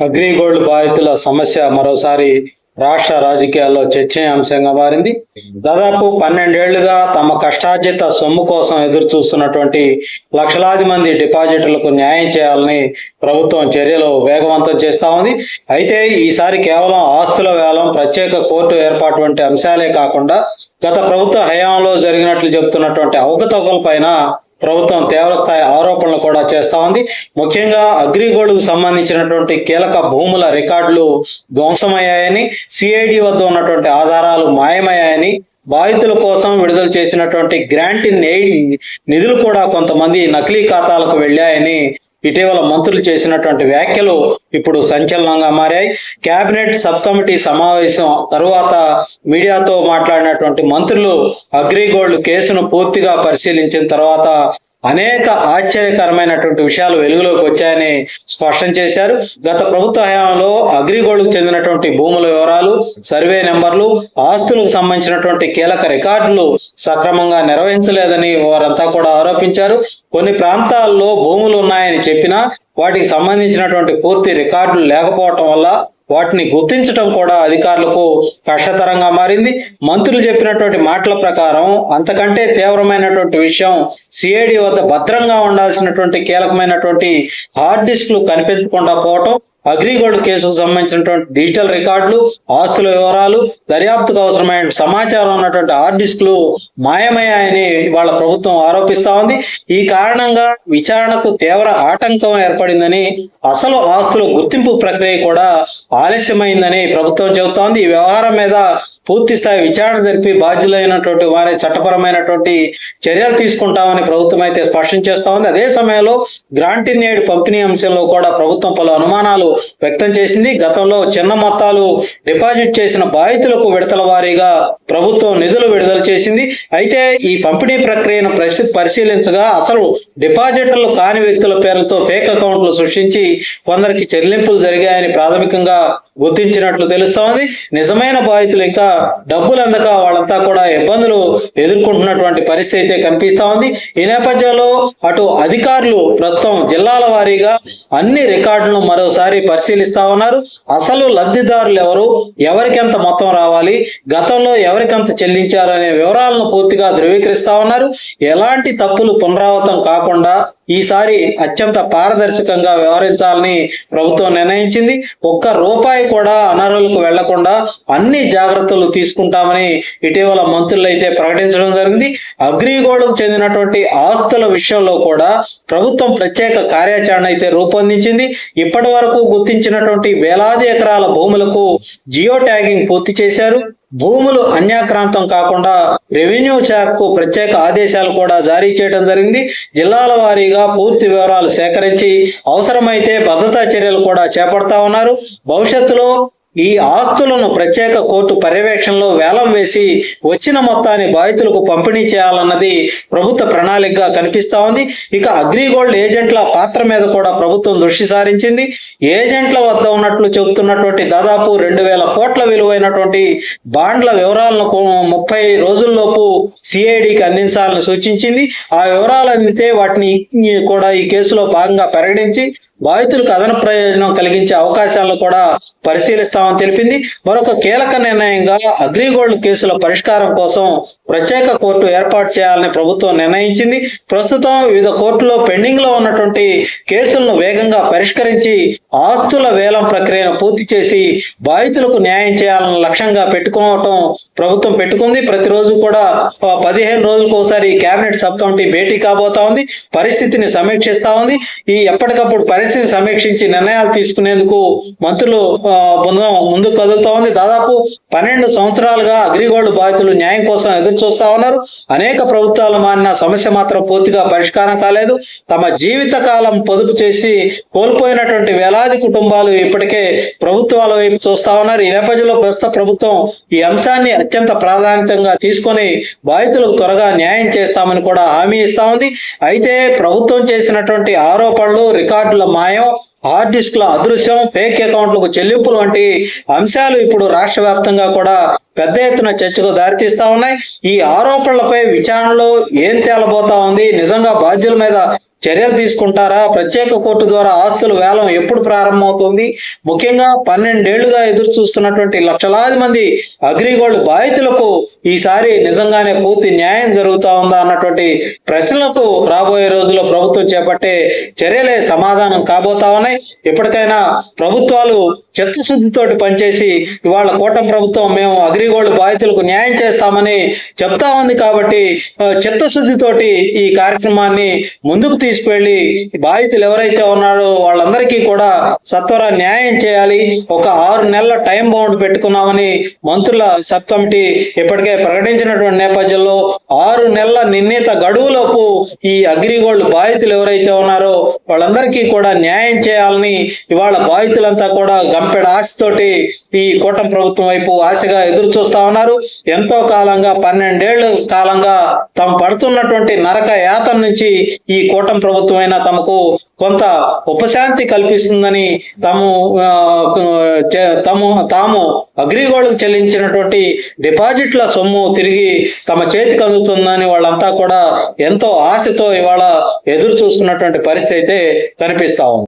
అగ్రిగోల్డ్ బాధితుల సమస్య మరోసారి రాష్ట్ర రాజకీయాల్లో చర్చనీయాంశంగా మారింది. దాదాపు 12 ఏళ్లుగా తమ కష్టార్జిత సొమ్ము కోసం ఎదురు చూస్తున్నటువంటి లక్షలాది మంది డిపాజిటర్లకు న్యాయం చేయాలని ప్రభుత్వం చర్యలు వేగవంతం చేస్తా ఉంది. అయితే ఈసారి కేవలం ఆస్తుల వేలం, ప్రత్యేక కోర్టు ఏర్పాటు వంటి అంశాలే కాకుండా గత ప్రభుత్వ హయాంలో జరిగినట్లు చెబుతున్నటువంటి అవకతవకలపైన ప్రభుత్వం తీవ్రస్థాయి ఆరోపణలు కూడా చేస్తా ఉంది. ముఖ్యంగా అగ్రిగోల్డ్కు సంబంధించినటువంటి కీలక భూముల రికార్డులు ధ్వంసమయ్యాయని, సిఐడి వద్ద ఉన్నటువంటి ఆధారాలు మాయమయ్యాయని, బాధితుల కోసం విడుదల చేసినటువంటి గ్రాంట్ ఇన్ ఎయిడ్ నిధులు కూడా కొంతమంది నకిలీ ఖాతాలకు వెళ్ళాయని ఇటీవల మంత్రులు చేసినటువంటి వ్యాఖ్యలు ఇప్పుడు సంచలనంగా మారాయి. కేబినెట్ సబ్ కమిటీ సమావేశం తరువాత మీడియాతో మాట్లాడినటువంటి మంత్రులు అగ్రిగోల్డ్ కేసును పూర్తిగా పరిశీలించిన తర్వాత అనేక ఆశ్చర్యకరమైనటువంటి విషయాలు వెలుగులోకి వచ్చాయని స్పష్టం చేశారు. గత ప్రభుత్వ హయాంలో అగ్రిగోల్డ్కు చెందినటువంటి భూముల వివరాలు, సర్వే నెంబర్లు, ఆస్తులకు సంబంధించినటువంటి కీలక రికార్డులు సక్రమంగా నిర్వహించలేదని వారంతా కూడా ఆరోపించారు. కొన్ని ప్రాంతాల్లో భూములు ఉన్నాయని చెప్పినా వాటికి సంబంధించినటువంటి పూర్తి రికార్డులు లేకపోవటం వల్ల వాటిని గుర్తించడం కూడా అధికారులకు కష్టతరంగా మారింది. మంత్రులు చెప్పినటువంటి మాటల ప్రకారం అంతకంటే తీవ్రమైనటువంటి విషయం, సిఐడి వద్ద భద్రంగా ఉండాల్సినటువంటి కీలకమైనటువంటి హార్డ్ డిస్క్లు కనిపించకుండా పోవటం, అగ్రిగోల్డ్ కేసుకు సంబంధించినటువంటి డిజిటల్ రికార్డులు, ఆస్తుల వివరాలు, దర్యాప్తుకు అవసరమైన సమాచారం ఉన్నటువంటి హార్డ్ డిస్క్లు మాయమయ్యాయని వాళ్ళ ప్రభుత్వం ఆరోపిస్తా ఉంది. ఈ కారణంగా విచారణకు తీవ్ర ఆటంకం ఏర్పడిందని, అసలు ఆస్తుల గుర్తింపు ప్రక్రియ కూడా ఆలస్యమైందని ప్రభుత్వం చెబుతోంది. ఈ వ్యవహారం మీద పూర్తి స్థాయి విచారణ జరిపి బాధ్యులైనటువంటి వారి చట్టపరమైనటువంటి చర్యలు తీసుకుంటామని ప్రభుత్వం అయితే స్పష్టం చేస్తా ఉంది. అదే సమయంలో గ్రాంట్ ఇన్ ఎయిడ్ పంపిణీ అంశంలో కూడా ప్రభుత్వం పలు అనుమానాలు వ్యక్తం చేసింది. గతంలో చిన్న మొత్తాలు డిపాజిట్ చేసిన బాధితులకు విడతల వారీగా ప్రభుత్వం నిధులు విడుదల చేసింది. అయితే ఈ పంపిణీ ప్రక్రియను పరిశీలించగా అసలు డిపాజిటర్లు కాని వ్యక్తుల పేర్లతో ఫేక్ అకౌంట్లు సృష్టించి కొందరికి చెల్లింపులు జరిగాయని ప్రాథమికంగా గుర్తించినట్లు తెలుస్తా ఉంది. నిజమైన బాధితులు ఇంకా డబ్బులు అందక వాళ్ళంతా కూడా ఇబ్బందులు ఎదుర్కొంటున్నటువంటి పరిస్థితి అయితే కనిపిస్తా ఉంది. ఈ నేపథ్యంలో అటు అధికారులు ప్రస్తుతం జిల్లాల వారీగా అన్ని రికార్డులను మరోసారి పరిశీలిస్తా ఉన్నారు. అసలు లబ్ధిదారులు ఎవరు, ఎవరికెంత మొత్తం రావాలి, గతంలో ఎవరికెంత చెల్లించారు అనే వివరాలను పూర్తిగా ధృవీకరిస్తా ఉన్నారు. ఎలాంటి తప్పులు పునరావృతం కాకుండా ఈసారి అత్యంత పారదర్శకంగా వ్యవహరించాలని ప్రభుత్వం నిర్ణయించింది. ఒక్క రూపాయి కూడా అనర్హులకు వెళ్లకుండా అన్ని జాగ్రత్తలు తీసుకుంటామని ఇటీవల మంత్రులు అయితే ప్రకటించడం జరిగింది. అగ్రిగోల్డ్కు చెందినటువంటి ఆస్తుల విషయంలో కూడా ప్రభుత్వం ప్రత్యేక కార్యాచరణ అయితే రూపొందించింది. ఇప్పటి వరకు గుర్తించినటువంటి వేలాది ఎకరాల భూములకు జియో ట్యాగింగ్ పూర్తి చేశారు. భూములు అన్యాక్రాంతం కాకుండా రెవెన్యూ శాఖకు ప్రత్యేక ఆదేశాలు కూడా జారీ చేయడం జరిగింది. జిల్లాల వారీగా పూర్తి వివరాలు సేకరించి అవసరమైతే భద్రతా చర్యలు కూడా చేపడతా ఉన్నారు. భవిష్యత్తులో ఈ ఆస్తులను ప్రత్యేక కోర్టు పర్యవేక్షణలో వేలం వేసి వచ్చిన మొత్తాన్ని బాధితులకు పంపిణీ చేయాలన్నది ప్రభుత్వ ప్రణాళికగా కనిపిస్తా ఉంది. ఇక అగ్రిగోల్డ్ ఏజెంట్ల పాత్ర మీద కూడా ప్రభుత్వం దృష్టి సారించింది. ఏజెంట్ల వద్ద ఉన్నట్లు చెబుతున్నటువంటి దాదాపు 2000 కోట్ల విలువైనటువంటి బాండ్ల వివరాలను 30 రోజుల్లోపు సిఐడికి అందించాలని సూచించింది. ఆ వివరాలు అందితే వాటిని కూడా ఈ కేసులో భాగంగా పరిగణించి బాధితులకు అదనపు ప్రయోజనం కలిగించే అవకాశాలను కూడా పరిశీలిస్తామని తెలిపింది. మరొక కీలక నిర్ణయంగా అగ్రిగోల్డ్ కేసుల పరిష్కారం కోసం ప్రత్యేక కోర్టు ఏర్పాటు చేయాలని ప్రభుత్వం నిర్ణయించింది. ప్రస్తుతం వివిధ కోర్టులో పెండింగ్ లో ఉన్నటువంటి కేసులను వేగంగా పరిష్కరించి ఆస్తుల వేలం ప్రక్రియను పూర్తి చేసి బాధితులకు న్యాయం చేయాలని లక్ష్యంగా పెట్టుకోవటం ప్రభుత్వం పెట్టుకుంది. ప్రతిరోజు కూడా 15 రోజులకు ఒకసారి కేబినెట్ సబ్ కమిటీ భేటీ కాబోతా ఉంది. పరిస్థితిని సమీక్షిస్తా ఉంది. ఈ ఎప్పటికప్పుడు పరిస్థితి సమీక్షించి నిర్ణయాలు తీసుకునేందుకు మంత్రులు బృందం ముందుకు కదులుతా ఉంది. దాదాపు 12 సంవత్సరాలుగా అగ్రిగోల్డ్ బాధితులు న్యాయం కోసం ఎదురు చూస్తా ఉన్నారు. అనేక ప్రభుత్వాలు మారిన సమస్య మాత్రం పూర్తిగా పరిష్కారం కాలేదు. తమ జీవిత కాలం పొదుపు చేసి కోల్పోయినటువంటి వేలాది కుటుంబాలు ఇప్పటికే ప్రభుత్వాల వైపు చూస్తా ఉన్నారు. ఈ నేపథ్యంలో ప్రస్తుత ప్రభుత్వం ఈ అంశాన్ని అత్యంత ప్రాధాన్యతంగా తీసుకొని బాధితులకు త్వరగా న్యాయం చేస్తామని కూడా హామీ ఇస్తా ఉంది. అయితే ప్రభుత్వం చేసినటువంటి ఆరోపణలు, రికార్డుల మాయం, హార్డ్ డిస్క్ల అదృశ్యం, ఫేక్ అకౌంట్లకు చెల్లింపులు వంటి అంశాలు ఇప్పుడు రాష్ట్ర వ్యాప్తంగా కూడా పెద్ద ఎత్తున చర్చకు దారితీస్తా ఉన్నాయి. ఈ ఆరోపణలపై విచారణలో ఏం తేలబోతా ఉంది, నిజంగా బాధ్యుల మీద చర్యలు తీసుకుంటారా? ప్రత్యేక కోర్టు ద్వారా ఆస్తుల వేలం ఎప్పుడు ప్రారంభమవుతుంది? ముఖ్యంగా 12 ఏళ్లుగా ఎదురు చూస్తున్నటువంటి లక్షలాది మంది అగ్రిగోల్డ్ బాధితులకు ఈసారి నిజంగానే పూర్తి న్యాయం జరుగుతా ఉందా అన్నటువంటి ప్రశ్నలకు రాబోయే రోజుల్లో ప్రభుత్వం చేపట్టే చర్యలే సమాధానం కాబోతా ఉన్నాయి. ఇప్పటికైనా ప్రభుత్వాలు చిత్తశుద్ధితోటి పనిచేసి ఇవాళ కూటమి ప్రభుత్వం మేము అగ్రిగోల్డ్ బాధితులకు న్యాయం చేస్తామని చెప్తా ఉంది కాబట్టి చిత్తశుద్ధితోటి ఈ కార్యక్రమాన్ని ముందుకు తీసుకువెళ్ళి బాధితులు ఎవరైతే ఉన్నారో వాళ్ళందరికీ కూడా సత్వర న్యాయం చేయాలి. ఒక 6 నెలల టైం బౌండ్ పెట్టుకున్నామని మంత్రుల సబ్ కమిటీ ఇప్పటికే ప్రకటించినటువంటి నేపథ్యంలో 6 నెలల నిర్ణీత గడువులోపు ఈ అగ్రిగోల్డ్ బాధితులు ఎవరైతే ఉన్నారో వాళ్ళందరికీ కూడా న్యాయం చేయాలని ఇవాళ బాధితులంతా కూడా గంపెడ ఆశతోటి ఈ కూటమి ప్రభుత్వం వైపు ఆశగా ఎదురు చూస్తా ఉన్నారు. ఎంతో కాలంగా 12 ఏళ్ల కాలంగా తాము పడుతున్నటువంటి నరక యాతన నుంచి ఈ కూటమి ప్రభుత్వం అయినా తమకు కొంత ఉపశాంతి కల్పిస్తుందని తాము అగ్రిగోల్డ్కు చెల్లించినటువంటి డిపాజిట్ల సొమ్ము తిరిగి తమ చేతికి అందుతుందని వాళ్ళంతా కూడా ఎంతో ఆశతో ఇవాళ ఎదురు చూస్తున్నటువంటి పరిస్థితి అయితే కనిపిస్తా ఉంది.